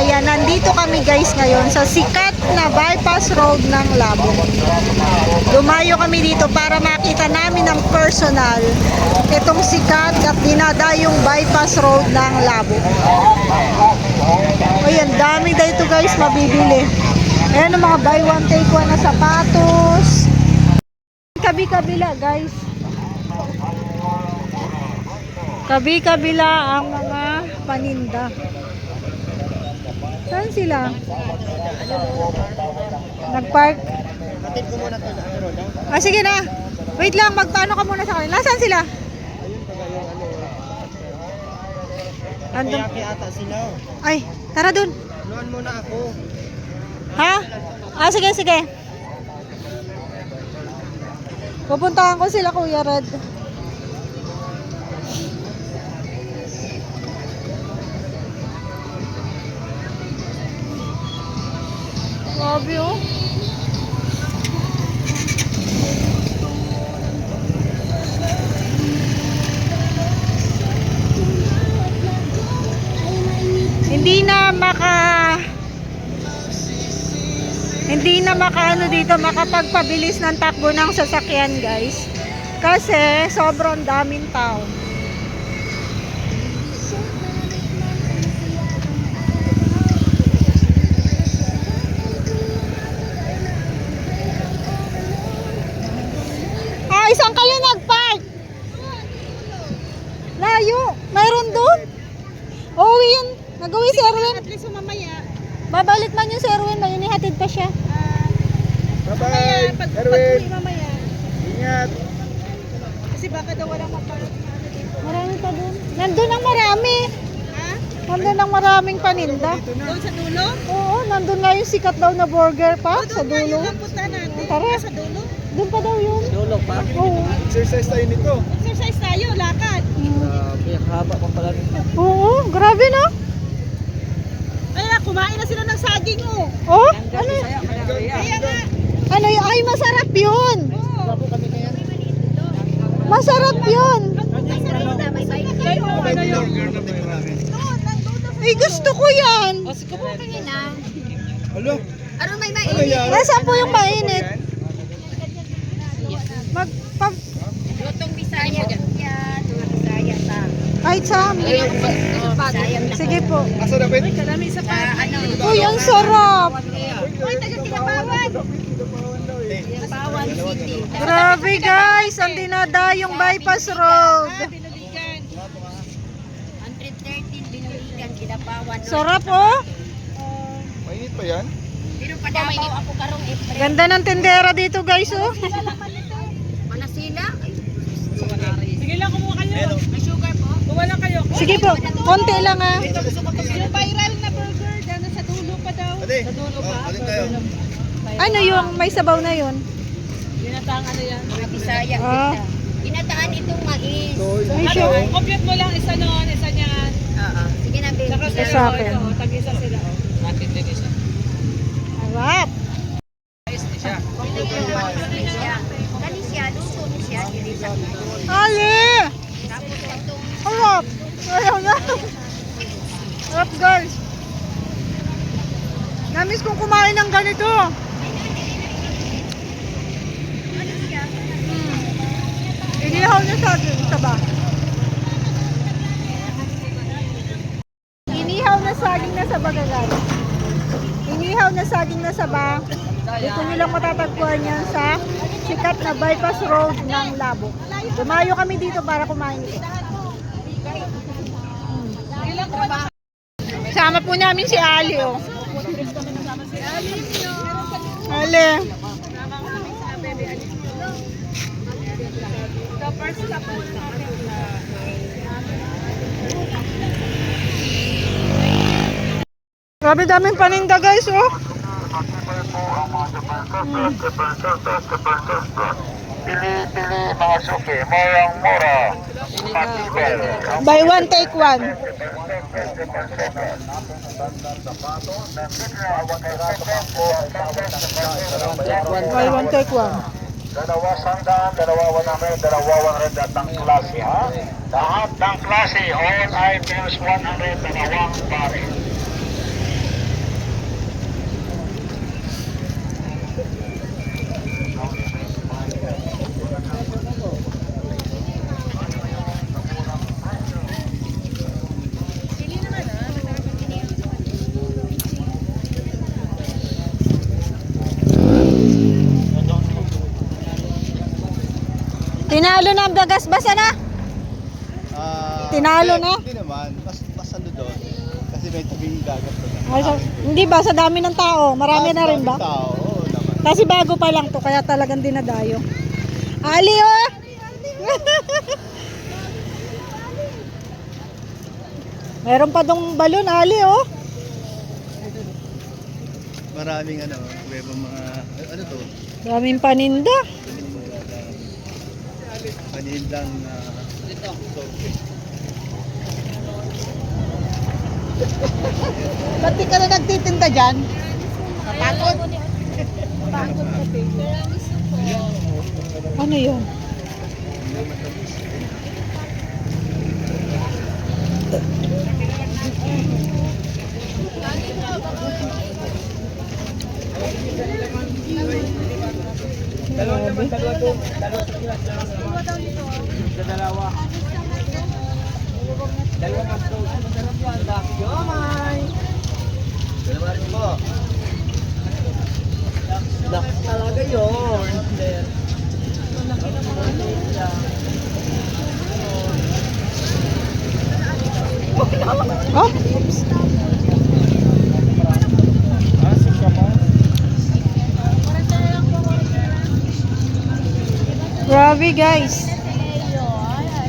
Ayan, nandito kami guys ngayon sa sikat na bypass road ng Labo. Dumayo kami dito para makita namin ng personal itong sikat at dinadayong bypass road ng Labo. Ayan, dami dito guys mabibili. Ayan ang mga buy one take one na sapatos. Kabi-kabila guys. Kabi-kabila ang mga paninda. Saan sila? Nagpark? Ah, sige na. Wait lang, magpaano ka muna sa kanila. Nasaan sila? Andun. Ata sila. Ay, tara dun. Luan muna ako. Ha? Ah, sige, sige. Pupuntahan ko sila, Kuya Red. Grabe oh. Hindi na makaano dito makapagpabilis ng takbo ng sasakyan guys. Kasi sobrang daming tao. Isang kayo nag-park? Layo. Mayroon doon? Uwi yun. Nag-uwi si Erwin. At least mamaya. Babalik man yung si Erwin. Mayunihatid pa siya. Bye-bye, Pag-uwi mamaya. Ingat. Kasi baka daw walang maparot na ano dito. Marami pa doon. Nandun ang marami. Ha? Nandun ang maraming paninda. Doon sa dulo? Oo, nandun nga yung sikat daw na burger pa sa Doon nga dulo. yung ang punta natin. Tara. Sa dulo. Doon pa daw yun. Dulo pa? Oo. Exercise tayo nito. Exercise tayo, lakad. Grabe, haba pa pala nito. Oo, grabe no? Kaya kumain na sila ng saging mo. Oh, ano? Kaya nga. Ano yun? Ay, masarap yun. Bago kami na yan. Masarap yun. Ay, gusto ko yan. Alo? Ano may Ano yan? Nasaan po yung mainit? Lutong Bisaya. Yan, mga Bisaya sa. Kahit sa amin. Sige po. Asa na pwede? Karami sa ano. Uy, ang sarap. Uy, taga Kinabawan. Kinabawan City. Grabe guys, ang dinadayong bypass road. Binuligan. 113 Binuligan, Kinabawan. Sarap oh. Mainit pa yan? Pero padabaw ako karong April. Ganda ng tendera dito guys oh. Manasila. Sige lang, kumuha kayo. May sugar po. Kuha lang kayo. Sige po, konti lang ah. Yung viral na burger, dyan sa dulo pa daw. Ate, alin tayo? Ano yung may sabaw na yun? Ginataang ano yan? Bisaya. Ah. Ginataan itong mais. Ay, siya. Compute mo lang isa noon, isa niyan. Oo. Sige na, babe. Isa sa akin. Tag-isa sila. Natin din isa. Harap. Dali siya, luto ni siya. Ali! Tapos itong Harap. Ayaw na. Harap guys. Namiss kong kumain ng ganito. Inihaw na sa saba. Inihaw na saging na saba guys. Inihaw na saging na saba. Dito nyo lang matatagpuan yan sa sikat na bypass road ng Labo. Dumayo kami dito para kumain ito. Sama po namin si Ali oh. Ali. Grabe daming paninda guys oh. Pili-pili mga suki, murang-mura. Buy one take one. Buy one take one. Dalawa sandaan, dalawa 100, dalawa 100 at ang klase ha. Lahat ng klase, all items 100, dalawang pare. Tinalo na ang Bagas Basa na. Tinalo na? Hindi naman. Mas ano doon. Kasi may tabing dagat doon. Hindi ba sa dami ng tao? Marami na rin ba? Tao, oo naman. Kasi bago pa lang to, kaya talagang dinadayo. Ali, oh! Meron pa dong balon, Ali, oh. Maraming ano, mga, ano to? Maraming paninda. Panindang Ba't di ka na nagtitinda dyan? Napagod? Ano yun? talaga yun. Oh? Grabe guys.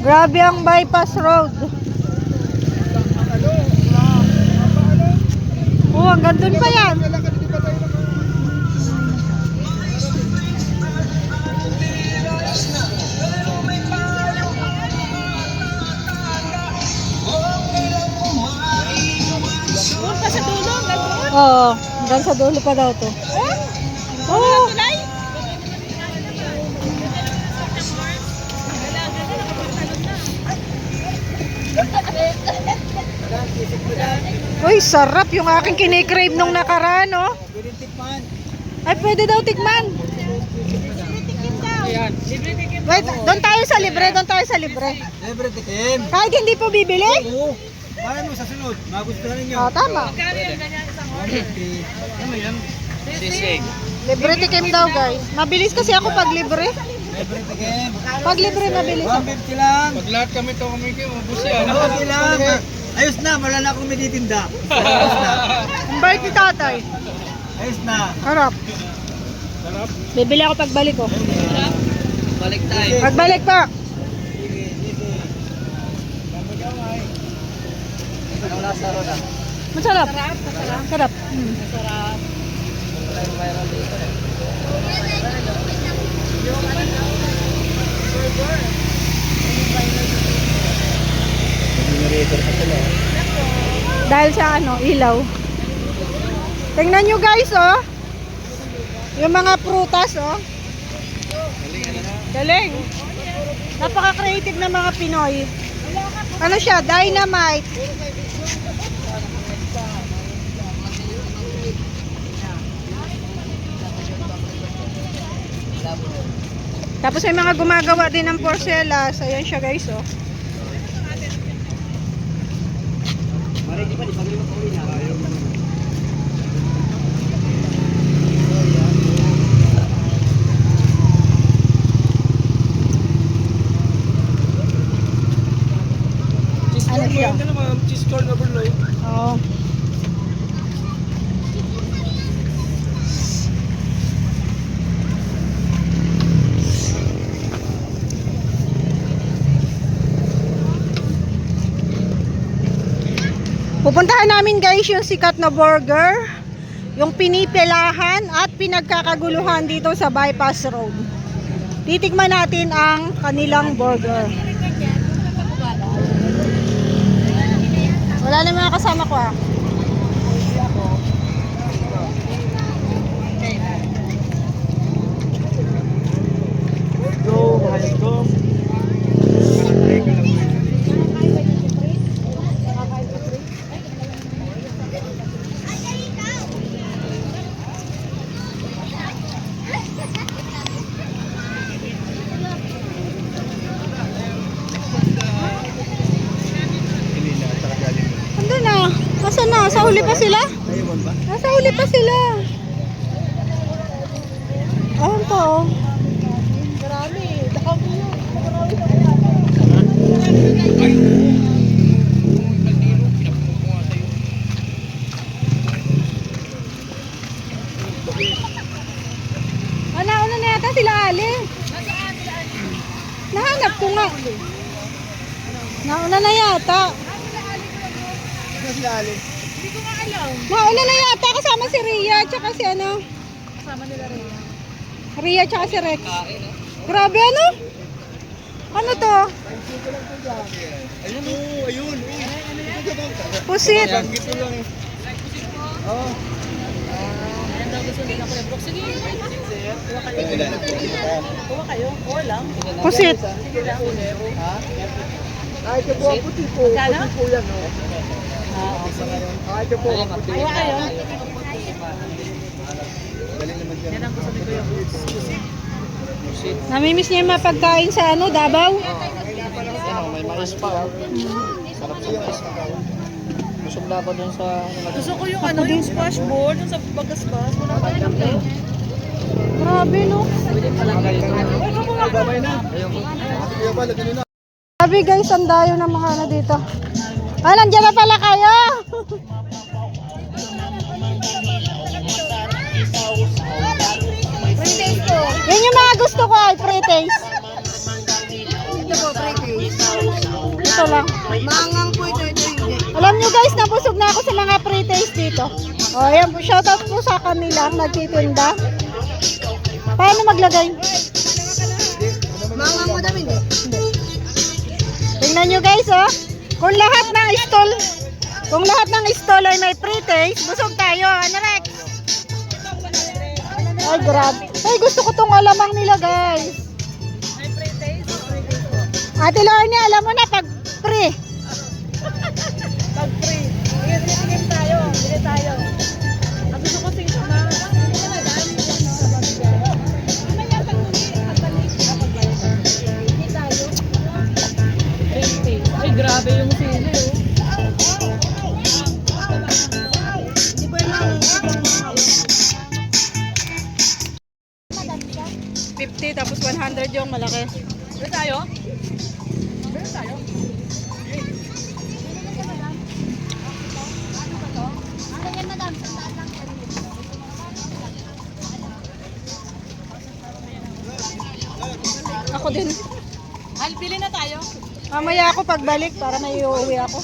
Grabe ang bypass road. Oh, hanggang dun pa yan. Doon pa sa dulo, hanggang doon. Oo, hanggang sa dulo pa daw to. Oh. Uy, sarap yung aking kinikrave nung nakaraan, oh. Ay, pwede daw tikman. Wait, doon tayo sa libre, doon tayo sa libre. Libre tikim. Kahit hindi po bibili? Oo. Paano mo sa sunod? Magustuhan ninyo. Oh, tama. Ano yan? Sisig. Libre tikim daw, guys. Mabilis kasi ako pag libre. Libre tikim. Pag libre, mabilis ako. 150 lang. Pag lahat kami ito kumiki, mabus yan. 150 lang. Ayos na, wala na akong meditinda. Ayos na. Ang bait ni tatay. Ayos na. Harap. Bibili ako pagbalik ko. Balik tayo. Pagbalik pa. Anong lasa ro na? Masarap. Sarap. Dahil sa ano, ilaw. Tingnan nyo guys, oh. Yung mga prutas, oh. Galing. Napaka-creative ng mga Pinoy. Ano siya? Dynamite. Tapos may mga gumagawa din ng porcelas. Ayan siya guys, oh. Ano siya? Cheese corn overload. Oo. Pupuntahan namin guys yung sikat na burger, yung pinipilahan at pinagkakaguluhan dito sa bypass road. Titikman natin ang kanilang burger. Wala na mga kasama ko ah. Go, let's go. Ando na. Nasaan na? Sa huli pa sila? Ayun ba? Nasa huli pa sila. Ayan pa oh. Marami. Dami yun. Nauna na yata sila Ali. Nahanap ko nga. Nauna na yata. Nauna na yata kasama si Ria tsaka si ano. Kasama nila Ria. Ria tsaka si Rex. Grabe ano? Ano to? Ayun, ayun. Pusit. Ito lang eh. Oo. Pusit. Ay, ito po ang puti po. Puti po yan, no? Ay, ito po ang puti. Galing naman yan. Yan ang gusto ni Kuya. Namimiss niya yung mga pagkain sa ano, Davao. May mais pa. Sarap siya. Busog na ako dun sa... Gusto ko yung ano, yung squash board, yung sa bagas-bas. Wala pa lang eh. Grabe no. Babay na. Ayun po. Kuya ba, lagyan nyo na. Grabe guys, ang dayo ng mga ano dito. Ah, nandiyan na pala kayo. Yan yung mga gusto ko ay pre-taste. Ito po, pre-taste. Ito lang. Mangang po ito hindi. Alam nyo guys, nabusog na ako sa mga pre-taste dito. O, ayan po, shoutout po sa kanila, nagtitinda. Paano maglagay? Mangang mo dami hindi. Tingnan nyo guys, oh. Kung lahat ng stall ay may pre-taste, busog tayo. Ano, Rex? Ay, grabe. Ay, gusto ko tong alamang nila, guys. May pre-taste? Pre-taste po. Ate Lorne, alam mo na, pag pre. Pag free. Sige tayo. Sige tayo. Ang gusto ko sing na. Ay, grabe yung sili, oh. Hindi po yung 50 tapos 100 yung malaki. Meron tayo? Meron tayo? Ako din. Hal, pili na tayo. Mamaya ako pagbalik para may uuwi ako.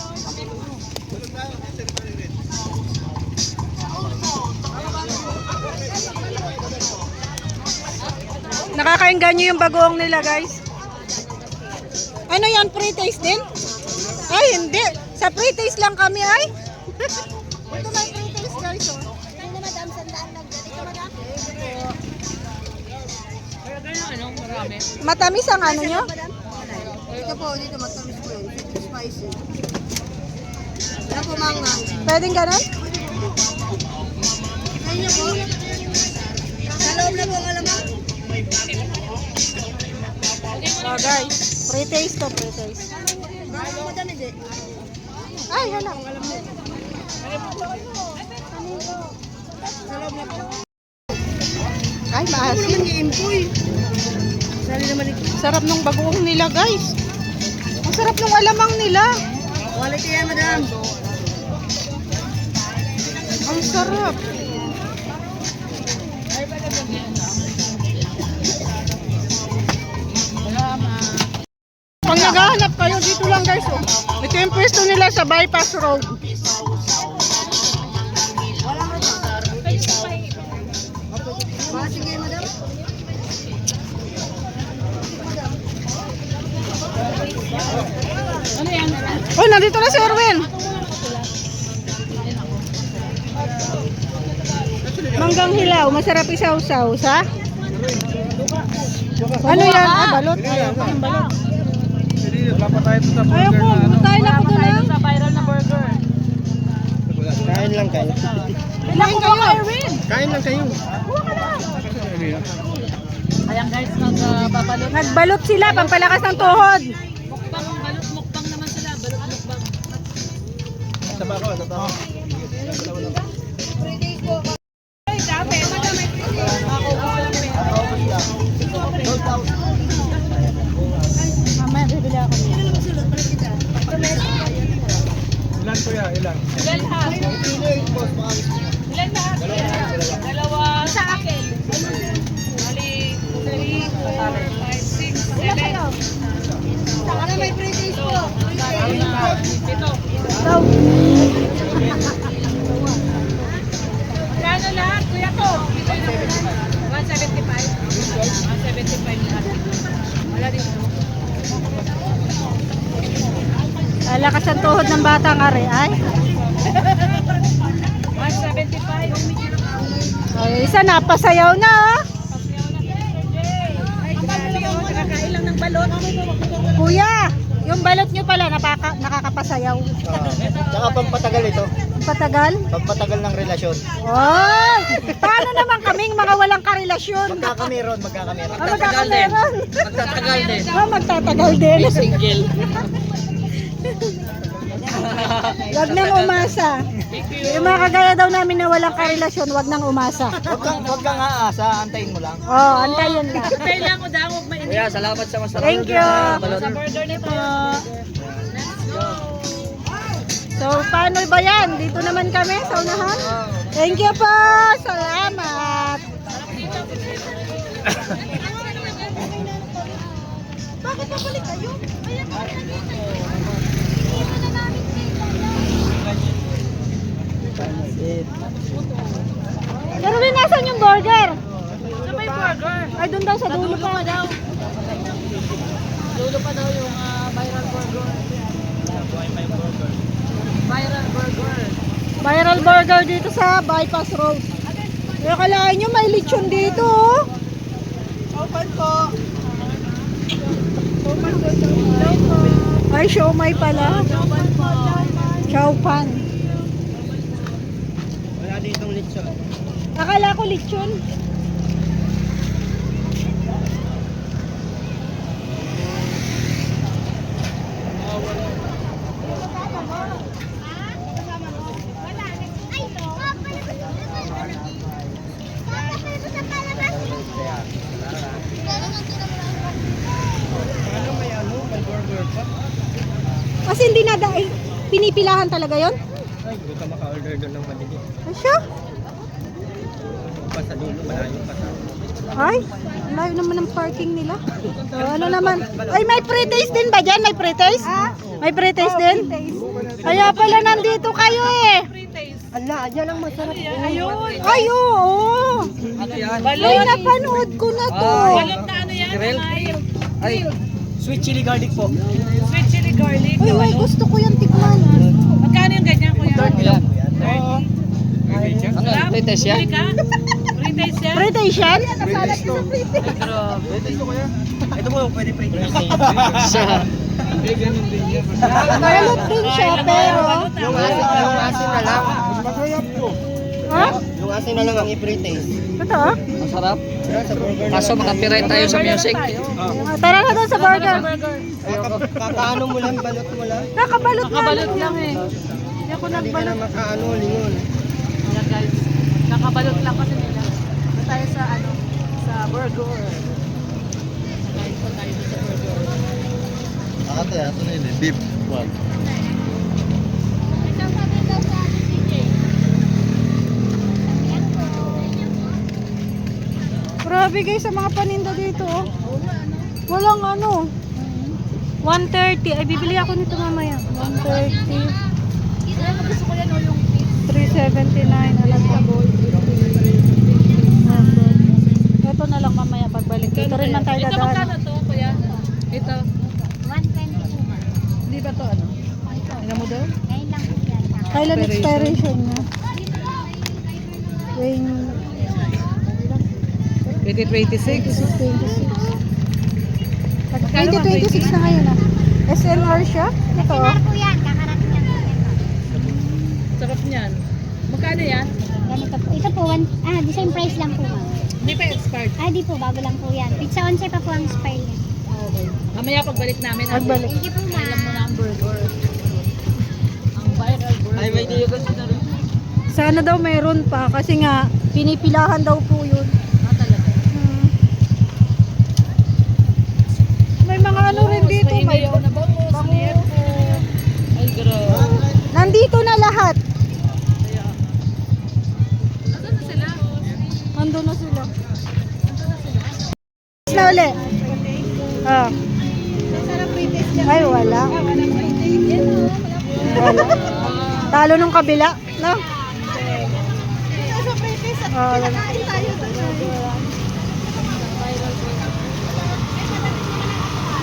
Nakakaingganyo yung bagoong nila, guys. Ano yan, pre-taste din? Ay, hindi. Sa pre-taste lang kami, ay. Ito may pre-taste, guys, oh. Ano madam, sandaan lang. Dito madam. Kaya ganyan, ano, marami. Matamis ang ano nyo? Ito po, dito matamis po yun. Spicy. Wala po mangang. Pwedeng ganun? Kaya po. Sa loob na po ang alamang. Oh, guys. Pre-taste to, pre-taste. Mangang mo dami di. Ay, hala. Sa loob na po. Ay, maasim. Naman i-impoy. Sali naman ito. Sarap ng bagoong nila, guys. Ang sarap ng alamang nila. Quality yan, madam. Ang sarap. Pag naghahanap kayo, dito lang guys. Oh. Ito yung pwesto nila sa Bypass Road. Sige, madam. Oh, nandito na si Erwin. Manggang hilaw, masarap isaw-saw, sa? Ano yan? Ah, balot. Ayaw ko ng balot. Papatay ito sa Ayaw ko, tayo na ako doon. Sa viral na burger. Kain lang kayo. Kumain kayo, Erwin. Kain lang kayo. Ayan guys, nagbabalot. Nagbalot sila, pampalakas ng tuhod. Mukbang, balot mukbang naman sila. Balot mukbang. Taba ko, taba ko. Ay, dami. Madami. Ako ko lang. Mamaya, bibili ako niya. kuya, ilan? Ilan lahat? Ilan lahat? Dalawa. Sa akin. Bali, 3, 4, 5, 6, 7. Sa akin may British po. Ito. Daw. Magkano lahat? Kuya ko. 175. 175 lahat. Wala dito. Lakas ang tuhod ng batang ari, ay. 175. Ay, isa napasayaw na, oh. Ay, nakakain lang ng balot. Kuya, yung balot nyo pala nakakapasayaw. Tsaka pampatagal ito. Patagal? Pampatagal ng relasyon. Oh, paano naman kaming mga walang karelasyon? Magkakameron. Magkakameron. Magtatagal din. Magtatagal din. Single. Wag nang umasa. Yung mga kagaya daw namin na walang karelasyon, wag nang umasa. Huwag kang aasa, antayin mo lang. Oh, antayin lang. Kailangan ko daw, huwag mainit. Kuya, salamat sa masarap. Thank you. Sa burger nito. Let's go. So, paano ba yan? Dito naman kami sa unahan. Thank you po. Salamat. Bakit babalik kayo? Darwin, nasan yung burger? Sa may burger. Ay, doon daw sa dulo pa. Dulo pa daw yung viral burger. Viral burger. Viral burger dito sa Bypass Road. Kaya kalahin nyo, may lechon dito, oh. Open po. Ay, siomay pala. Chow pan. Wala ditong lechon. Akala ko lechon. Kasi hindi na dahil pinipilahan talaga yon. Ay, hindi ka maka-order doon ng madali. Ay, siya? Pa sa dulo, malayo pa sa... Ay, layo naman ng parking nila. Ano naman? Ay, may pre-taste din ba dyan? May pre-taste? May pre-taste din? Kaya pala nandito kayo eh. Ala, yan ang masarap. Ayun. Ay, oo. Ano yan? Ay, napanood ko na to. Balot na ano yan? Grill? Ay, sweet chili garlic po. Sweet chili garlic. Uy, may gusto ko yung tikman. Magkano yung ganyan, kuya? Ilan? Oo. Ano, latest yan? Bili ka? Pre-taste yan? Pre-taste yan? Ito po, pwede pre-taste. Balot din siya, pero... Yung asin na lang. Ha? Yung asin na lang ang i-pre-taste. Ito? Masarap. Kaso makapiright tayo sa music. Tara na doon sa burger. Kakaano mo lang, balot mo lang. Nakabalot na. Nakabalot lang eh. Hindi ako Hindi ka nagbalot. na makaano, lingon. Ayan guys. Nakabalot lang kasi nila. Ito tayo sa ano, sa burger. Kain pa tayo sa burger. Ate, ito na yun eh. Beef. One. Grabe guys sa mga paninda dito. Oh. Walang ano. 130. Ay, bibili ako nito mamaya. 130. Gusto ko yan o yung 379. Alam ko. Ito na lang mamaya pagbalik. Dito rin man tayo Ito dadaan. magkano to, kuya? Ito. 120. Hindi ba to ano? Tingnan mo daw? Ngayon lang po yan. Kailan expiration niya? When 2026. 2026. 2026 na ngayon ah. SLR siya? Ito oh. Sinar po yan. Kakarating yan. Sarap niyan. Magkano yan? Ganito po. Ito po, the same price lang po ma'am. Hindi pa expired. Di po, bago lang po yan. Pizza 11 pa po ang expire yan. Okay. Mamaya pagbalik namin. Pagbalik. Thank you po ma'am. Alam mo na ang burger. Ang viral burger. Ay, may diyo kasi na rin. Sana daw mayroon pa kasi nga pinipilahan daw po yun. Talaga. May mga ano rin dito. May na bangus. Ay, grabe. Nandito na lahat. Nasaan na sila? Nandun na sila. Na uli. Ah. Ay, wala. Wala. Talo nung kabila. No? Wala.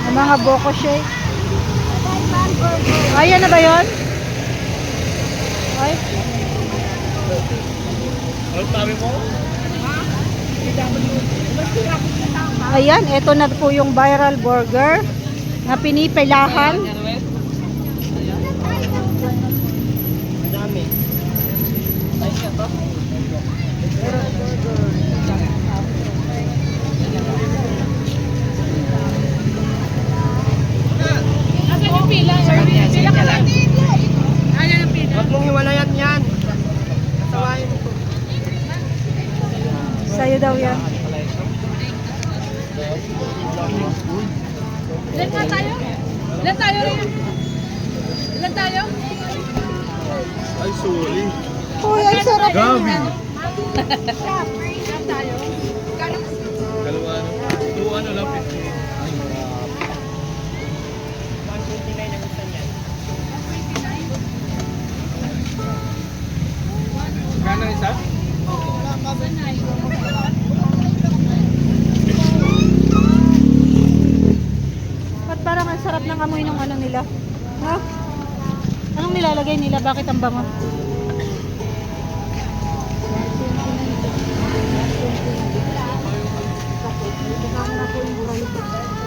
Ang mga boko shake. Ayan na ba yun? Ay. Ayan, ito na po yung viral burger na pinipilahan. Nasaan yung pila? Pila ka lang. Ayan yung pila. Huwag mong hiwalayan yan. Kasawain mo. Sa'yo daw yan. Ilan nga tayo? Ilan tayo rin? Ilan tayo? Ay, sorry. Uy, ay sarap. Gabi. Ilan tayo? Dalawa. Dua ano lang. Kano isa? Ba't parang ang sarap ng amoy ng ano nila? Ha? Anong nilalagay nila? Bakit ang bango?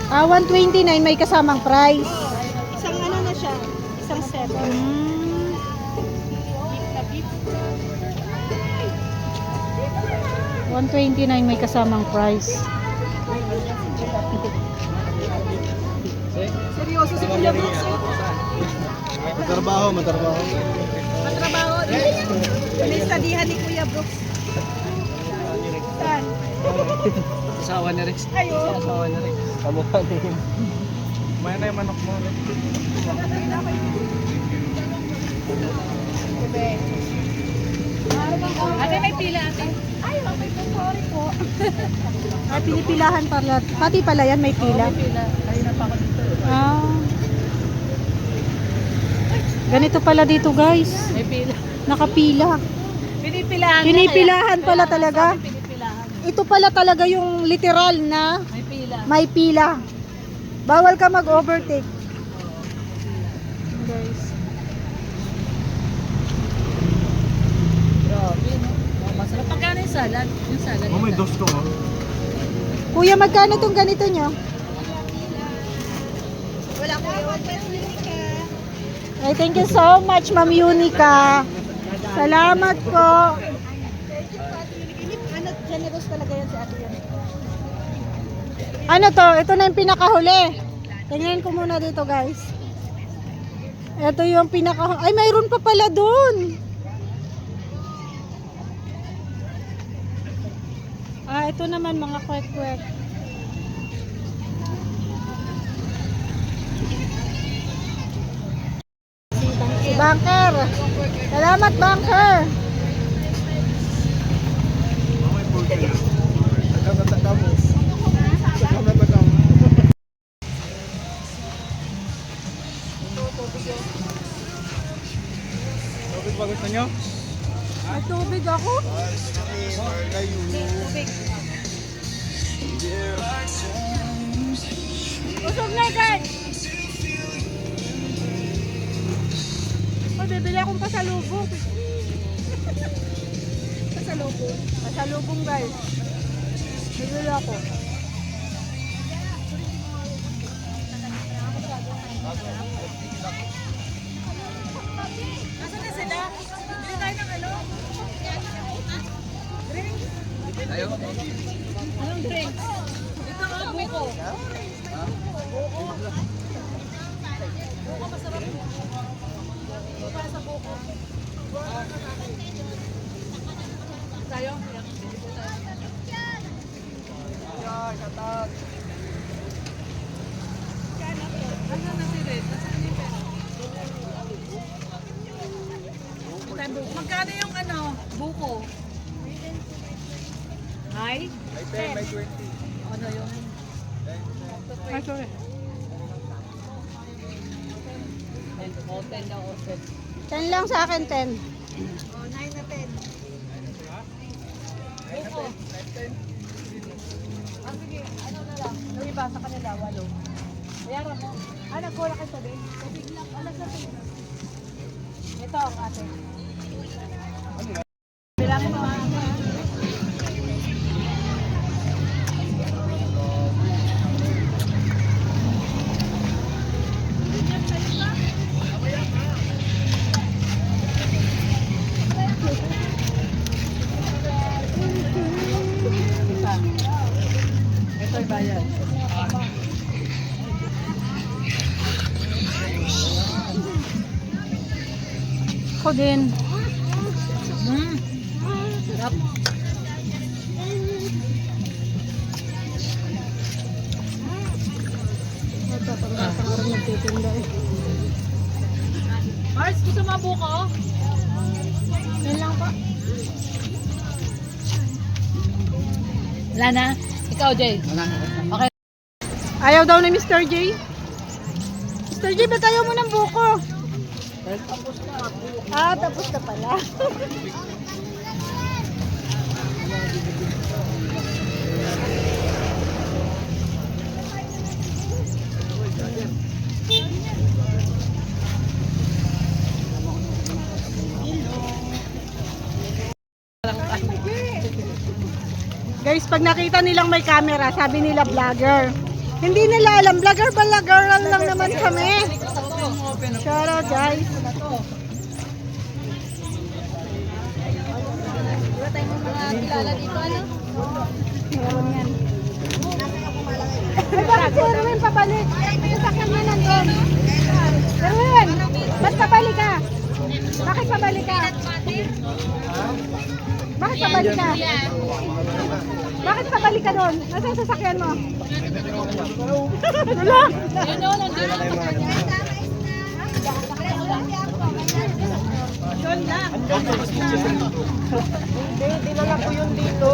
Ah, 129 may kasamang price. Isang ano na siya, isang set. Mm. 129 may kasamang price. Seryoso si Kuya Brooks. Matrabaho. Matrabaho. Pinistadihan ni Kuya Brooks. Saan? Asawa na rin. Ayun. Asawa na rin. Kamukha din. May na yung manok mo. Ate, may pila ate. Ay, may sorry po. Ah, pinipilahan pala. Pati pala yan may pila. May pila. Kanina pa ako dito. Ah. Ganito pala dito, guys. May pila. Nakapila. Pinipilahan. Pinipilahan pala talaga. Pinipilahan. Ito pala talaga yung literal na May pila. may pila. Bawal ka mag-overtake. Guys. Grabe, no? Oh, masarap. Pagkano yung salad? Yung salad. Oh, may dos to. Kuya, magkano tong ganito nyo? Wala ko yun. Ay, thank you so much, Ma'am Unica. Salamat po. Ano, generous talaga yan si Ate yan. Ano to? Ito na yung pinakahuli. Tingnan ko muna dito, guys. Ito yung pinakahuli. Ay, mayroon pa pala dun. Ah, ito naman mga kwek-kwek. Si Banker. Salamat, Banker. Bagus na nyo? May tubig ako. Usog na, guys. Bibili akong pasalubong. Pasalubong? Pasalubong, guys. Bibili ako. Nasaan na sila? Bili tayo ng ano? Drinks? Tayo? Anong drinks? Ito ang buko. Buko. Buko masarap. Buko sa buko. Tayo? Ano na si Red? Nasaan yung pera? Magkano yung ano, buko? Ay? May 10, may 20. Ano yung... Ay, sorry. 10 daw, 10 lang sa akin, 10. Oh, 9 na 10. Buko. Ah, sige, ano na lang. Yung iba sa kanila, 8. Bayaran mo. Ah, nagkuha kayo sabi? Sabi lang, alas na ito. Ito ang ate. Bilangin mo. Ito yung bayad. Ako din. Sarap. Ito, pang nagtitinda eh. Mars, gusto mo buko? Yan lang po. Wala na. Ikaw, Jay. Okay. Ayaw daw ni Mr. J. Mr. J, ba't ayaw mo ng buko? Ah, tapos na pala. Guys, pag nakita nilang may camera, sabi nila vlogger. Hindi nila alam, vlogger lang naman kami. Shout out, guys. Wala tayong mga kilala dito, ano? Meron yan. Ay, bakit si Erwin pabalik? Sasakyan niya nandun. Erwin, ba't pabalik ka? Bakit pabalik ka? Bakit pabalik ka? Bakit pabalik ka doon? Nasaan yung sasakyan mo? Wala. Yun o, nandun lang. Hindi, dinala ko yun dito.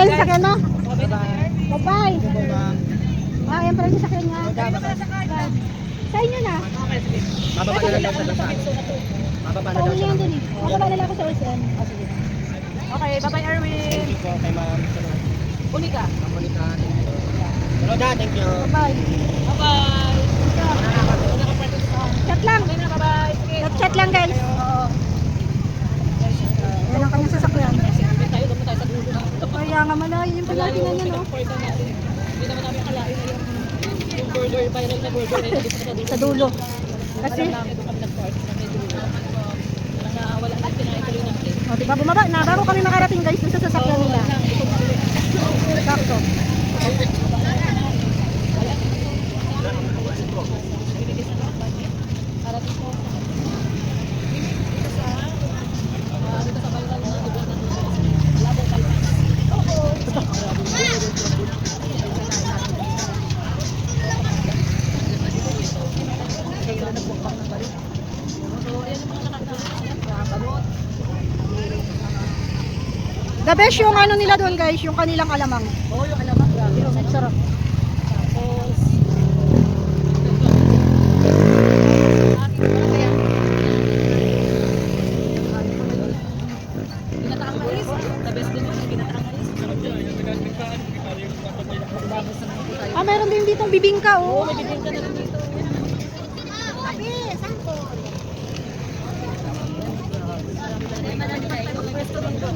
Ano yung sasakyan mo? Bye-bye. Ah, yan pala yung sasakyan niya. Sa inyo na. Mababa na lang sa basa. Mababa na Pauwi lang na sa yan dun eh. Makabala lang ako sa OSM. Okay, bye-bye, Erwin. Thank you kay ma'am. Uli ka. Mamalita. Hello, da. Thank you. Bye-bye. Bye-bye. Chat lang. Okay na, bye-bye. Sige. Chat lang, guys. Oo. Yan ang kanyang sasakyan. Sige, tayo, doon tayo sa dulo. Kaya nga malayo yung palatingan niya, no? Hindi naman namin akalain na yung burger, viral na burger na dito sa dulo. Sa dulo. Kasi, Alam namin doon kami nag-party sa may dulo. Walang nawala na, pinakituloy natin. o diba, bumaba na. Bago kami makarating, guys, dun sa sasakyan nila. Sakto. The best yung ano nila doon, guys, yung kanilang alamang. Oo, yung alamang. Grabe. Sarap. Tapos, pinataang mais. The best din yung pinataang mais. Ah, meron din ditong bibingka, oh. May bibingka na rin dito.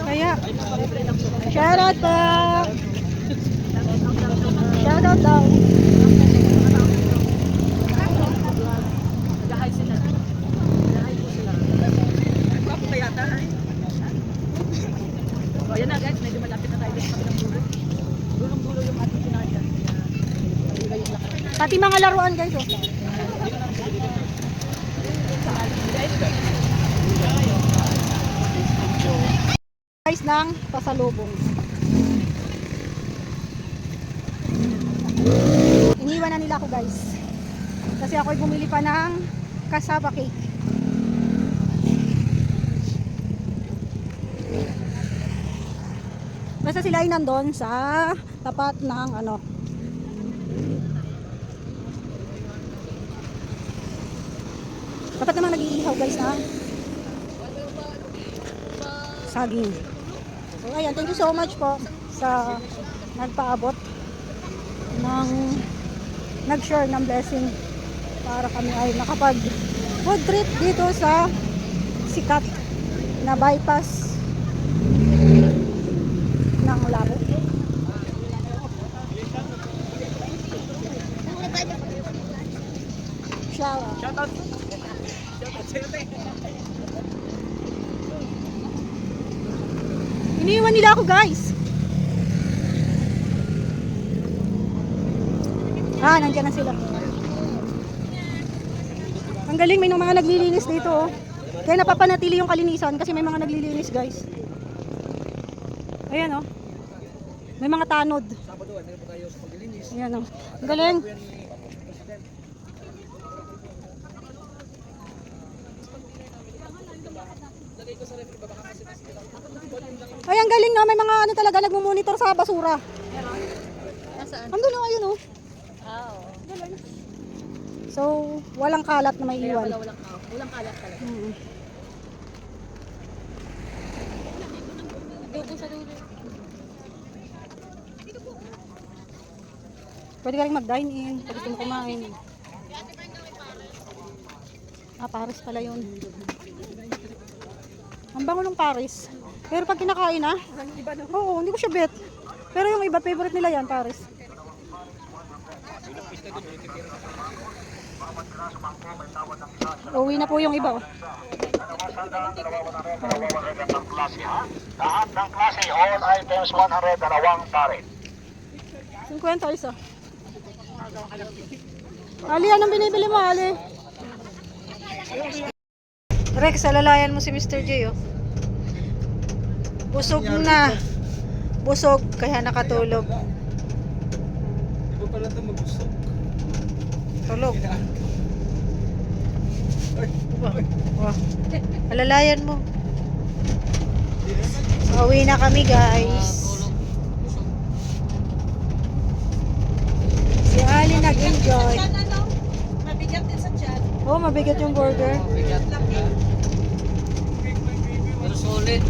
Kaya, shoutout po. Shoutout daw. Nag-hide sila. Nag-hide po sila. Nagpapo kaya tayo. O, yan na guys. Medyo malapit na tayo sa kabilang dulo. Dulong-dulo yung ating pinaryan. Kaya, yung lakas. Pati mga laruan, guys, oh. Guys, na ng pasalubong. Iniwan na nila ako guys. Kasi ako'y bumili pa ng cassava cake. Basta sila ay nandun sa tapat ng ano. Dapat naman nag-iihaw guys na saging. So ayan, thank you so much po sa nagpaabot ng nag-share ng blessing para kami ay nakapag food trip dito sa sikat na bypass ng Labo. Shout out. Iniwan nila ako guys. Nandiyan na sila. Ang galing, may mga naglilinis dito oh. Kaya napapanatili yung kalinisan kasi may mga naglilinis guys. Ayan oh. May mga tanod. Ayan oh. Ang galing. Ay, ang galing na. May mga ano talaga nagmumonitor sa basura. Nasaan? Andun na ayun oh. Oo. So, walang kalat na may Kaya iwan. pala walang kalat talaga. Doon sa dulo. Pwede ka rin mag-dine in. Pwede gusto mo kumain. Paris pala yun. Ang bango ng Paris. Pero pag kinakain oo, hindi ko siya bet. Pero yung iba, favorite nila yan, Paris. Uwi na po yung iba. Lahat ng klase, all items 100, dalawang parin. 50 isa. Ali, anong binibili mo, Ali? Rex, alalayan mo si Mr. J, oh. Busog na. Busog, kaya nakatulog. Di ba pala ito magusok? Tulog. Wah. Alalayan mo. So, uwi na kami, guys. Si Ali nag-enjoy. Mabigat din sa tiyan. Oh, mabigat yung burger. Pero solid.